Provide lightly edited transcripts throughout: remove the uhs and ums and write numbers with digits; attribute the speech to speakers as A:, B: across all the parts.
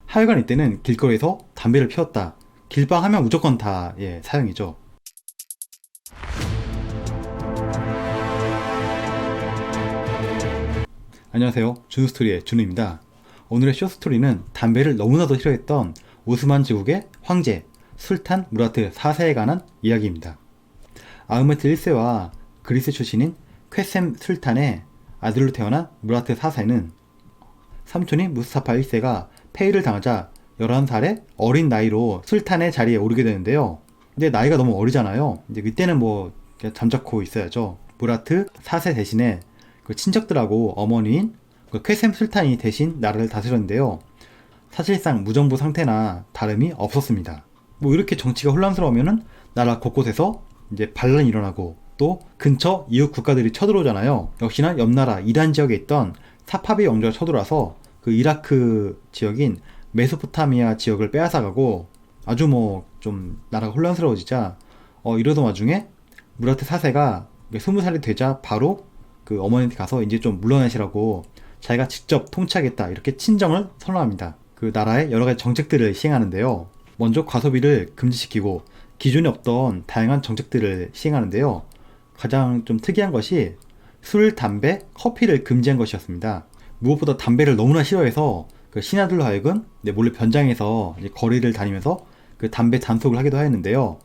A: 하여간 이때는 길거리에서 담배를 피웠다. 길빵하면 무조건 다 사형이죠. 안녕하세요. 준우스토리의 준우입니다. 오늘의 쇼스토리는 담배를 너무나도 싫어했던 오스만 제국의 황제 술탄 무라트 4세에 관한 이야기입니다. 아흐메트 1세와 그리스 출신인 쾌셈 술탄의 아들로 태어난 무라트 4세는 삼촌인 무스타파 1세가 폐위를 당하자 11살의 어린 나이로 술탄의 자리에 오르게 되는데요. 근데 나이가 너무 어리잖아요. 이제 그때는 뭐 잠자코 있어야죠. 무라트 4세 대신에 그 친척들하고 어머니인 그 쾌셈 술탄이 대신 나라를 다스렸는데요. 사실상 무정부 상태나 다름이 없었습니다. 뭐 이렇게 정치가 혼란스러우면은 나라 곳곳에서 이제 반란이 일어나고 또 근처 이웃 국가들이 쳐들어오잖아요. 역시나 옆나라 이란 지역에 있던 사파비 왕조가 쳐들어와서 그 이라크 지역인 메소포타미아 지역을 빼앗아가고 아주 뭐 좀 나라가 혼란스러워지자 이러던 와중에 무라트 4세가 20살이 되자 바로 그 어머니한테 가서 이제 좀 물러나시라고 자기가 직접 통치하겠다 이렇게 친정을 선언합니다. 그 나라의 여러 가지 정책들을 시행하는데요. 먼저 과소비를 금지시키고 기존에 없던 다양한 정책들을 시행하는데요. 가장 좀 특이한 것이 술, 담배, 커피를 금지한 것이었습니다. 무엇보다 담배를 너무나 싫어해서 그 신하들로 하여금 몰래 변장해서 거리를 다니면서 그 담배 단속을 하기도 하였는데요.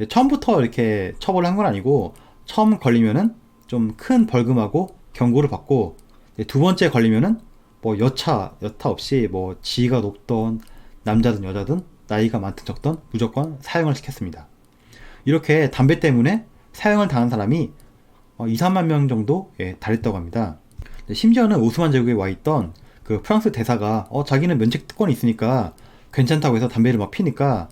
A: 처음부터 이렇게 처벌을 한 건 아니고 처음 걸리면은 좀 큰 벌금하고 경고를 받고 두 번째 걸리면은 뭐 여타 없이 뭐 지위가 높던 남자든 여자든 나이가 많든 적든 무조건 사형을 시켰습니다. 이렇게 담배 때문에 사형을 당한 사람이 2, 3만 명 정도 달했다고 합니다. 심지어는 오스만 제국에 와 있던 그 프랑스 대사가 자기는 면책 특권이 있으니까 괜찮다고 해서 담배를 막 피니까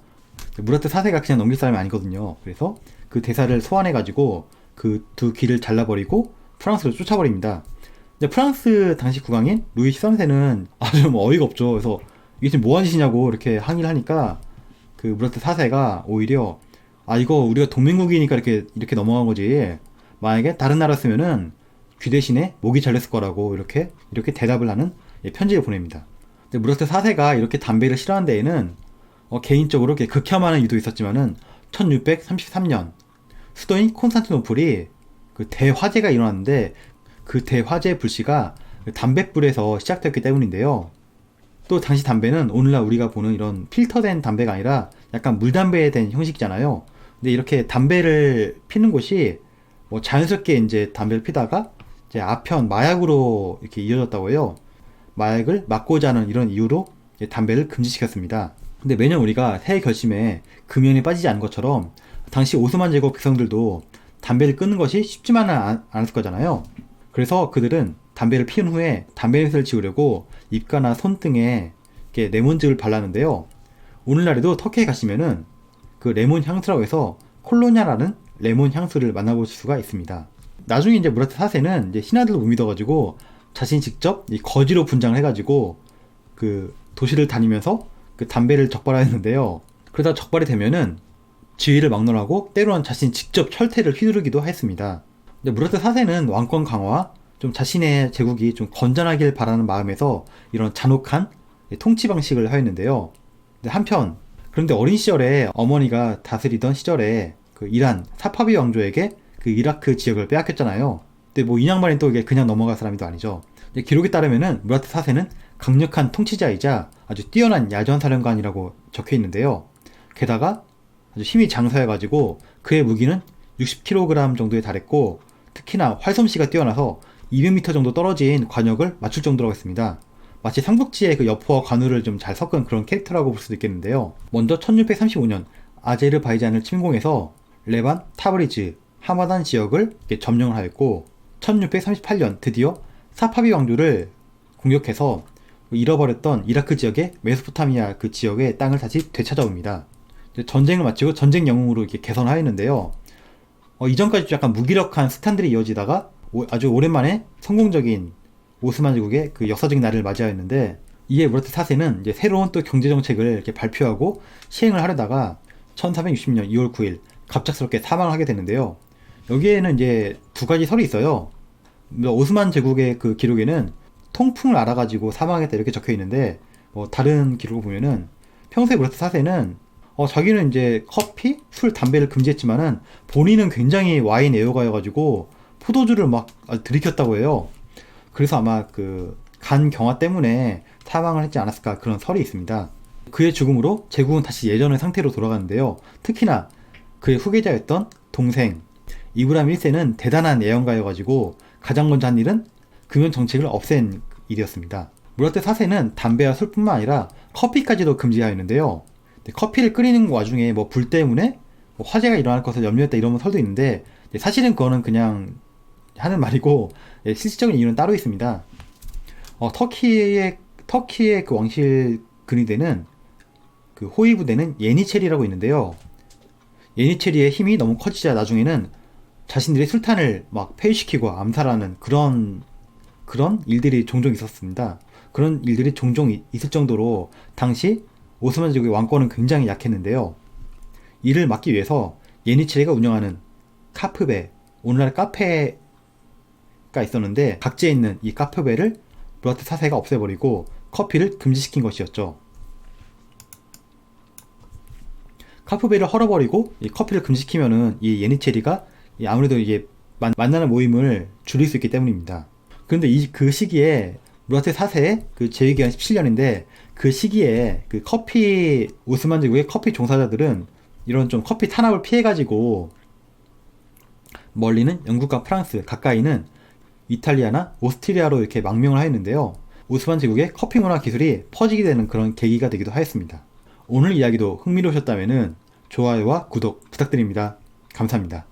A: 무라트 4세가 그냥 넘길 사람이 아니거든요. 그래서 그 대사를 소환해가지고 그 두 귀를 잘라버리고 프랑스로 쫓아버립니다. 근데 프랑스 당시 국왕인 루이 13세는 아주 뭐 어이가 없죠. 그래서 이게 지금 뭐하는 짓이냐고 이렇게 항의를 하니까 그 무라트 4세가 오히려 이거 우리가 동맹국이니까 이렇게 넘어간 거지. 만약에 다른 나라였으면은 귀 대신에 목이 잘렸을 거라고 이렇게 대답을 하는 편지를 보냅니다. 근데 무라트 4세가 이렇게 담배를 싫어한 데에는 개인적으로 이렇게 극혐하는 이유도 있었지만은 1633년 수도인 콘스탄티노플이 그 대화재가 일어났는데 그 대화재 불씨가 담뱃불에서 시작되었기 때문인데요. 또 당시 담배는 오늘날 우리가 보는 이런 필터된 담배가 아니라 약간 물담배에 된 형식이잖아요. 근데 이렇게 담배를 피는 곳이 뭐 자연스럽게 이제 담배를 피다가 이제 아편 마약으로 이렇게 이어졌다고 해요. 마약을 막고자 하는 이런 이유로 담배를 금지시켰습니다. 근데 매년 우리가 새해 결심에 금연에 빠지지 않은 것처럼 당시 오스만 제국 백성들도 담배를 끊는 것이 쉽지만은 않았을 거잖아요. 그래서 그들은 담배를 피운 후에 담배 냄새를 지우려고 입가나 손등에 이렇게 레몬즙을 발랐는데요. 오늘날에도 터키에 가시면은 그 레몬 향수라고 해서 콜로냐라는 레몬 향수를 만나볼 수가 있습니다. 나중에 이제 무라트 4세는 이제 신하들을 못 믿어가지고 자신이 직접 이 거지로 분장을 해가지고 그 도시를 다니면서 그 담배를 적발하였는데요. 그러다 적발이 되면은 지위를 막론하고 때로는 자신이 직접 철퇴를 휘두르기도 했습니다. 근데 무라트 4세는 왕권 강화와 좀 자신의 제국이 좀 건전하길 바라는 마음에서 이런 잔혹한 통치 방식을 하였는데요. 근데 한편 그런데 어린 시절에 어머니가 다스리던 시절에 그 이란 사파비 왕조에게 그 이라크 지역을 빼앗겼잖아요. 근데 뭐 인양반이 또 이게 그냥 넘어갈 사람도 아니죠. 기록에 따르면은 무라트 4세는 강력한 통치자이자 아주 뛰어난 야전사령관이라고 적혀 있는데요. 게다가 아주 힘이 장사해가지고 그의 무기는 60kg 정도에 달했고 특히나 활솜씨가 뛰어나서 200m 정도 떨어진 관역을 맞출 정도라고 했습니다. 마치 삼국지의 그 여포와 관우를 좀 잘 섞은 그런 캐릭터라고 볼 수도 있겠는데요. 먼저 1635년 아제르바이잔을 침공해서 레반, 타브리즈, 하마단 지역을 점령을 하였고 1638년 드디어 사파비 왕조를 공격해서 잃어버렸던 이라크 지역의 메소포타미아 그 지역의 땅을 다시 되찾아옵니다. 전쟁을 마치고 전쟁 영웅으로 이렇게 개선하였는데요. 이전까지 약간 무기력한 스탄들이 이어지다가 아주 오랜만에 성공적인 오스만 제국의 그 역사적인 날을 맞이하였는데 이에 무라트 4세는 이제 새로운 또 경제 정책을 이렇게 발표하고 시행을 하려다가 1460년 2월 9일 갑작스럽게 사망을 하게 되는데요. 여기에는 이제 두 가지 설이 있어요. 오스만 제국의 그 기록에는 통풍을 알아가지고 사망했다 이렇게 적혀 있는데 뭐 다른 기록을 보면은 평소에 무라트 4세는 자기는 이제 커피, 술, 담배를 금지했지만은 본인은 굉장히 와인 애호가여가지고 포도주를 막 아주 들이켰다고 해요. 그래서 아마 그 간 경화 때문에 사망을 했지 않았을까 그런 설이 있습니다. 그의 죽음으로 제국은 다시 예전의 상태로 돌아가는데요. 특히나 그의 후계자였던 동생 이브라임 1세는 대단한 예언가여가지고 가장 먼저 한 일은 금연 정책을 없앤 일이었습니다. 무라트 4세는 담배와 술뿐만 아니라 커피까지도 금지하였는데요. 커피를 끓이는 와중에 뭐 불 때문에 뭐 화재가 일어날 것을 염려했다 이런 설도 있는데 사실은 그거는 그냥 하는 말이고 실질적인 이유는 따로 있습니다. 터키의 그 왕실 근위대는 그 호위 부대는 예니체리라고 있는데요. 예니체리의 힘이 너무 커지자 나중에는 자신들이 술탄을 막 폐위시키고 암살하는 그런 일들이 종종 있었습니다. 그런 일들이 종종 있을 정도로 당시 오스만 제국의 왕권은 굉장히 약했는데요. 이를 막기 위해서 예니체리가 운영하는 카프베, 오늘날 카페가 있었는데 각지에 있는 이 카프베를 무라트 4세가 없애버리고 커피를 금지시킨 것이었죠. 카프베를 헐어버리고 이 커피를 금지시키면은 이 예니체리가 아무래도 이게 만나는 모임을 줄일 수 있기 때문입니다. 그런데 그 시기에 무라트 4세의 그 재위기간 17년인데 그 시기에 그 오스만 제국의 커피 종사자들은 이런 좀 커피 탄압을 피해가지고 멀리는 영국과 프랑스, 가까이는 이탈리아나 오스트리아로 이렇게 망명을 하였는데요. 오스만 제국의 커피 문화 기술이 퍼지게 되는 그런 계기가 되기도 하였습니다. 오늘 이야기도 흥미로우셨다면 좋아요와 구독 부탁드립니다. 감사합니다.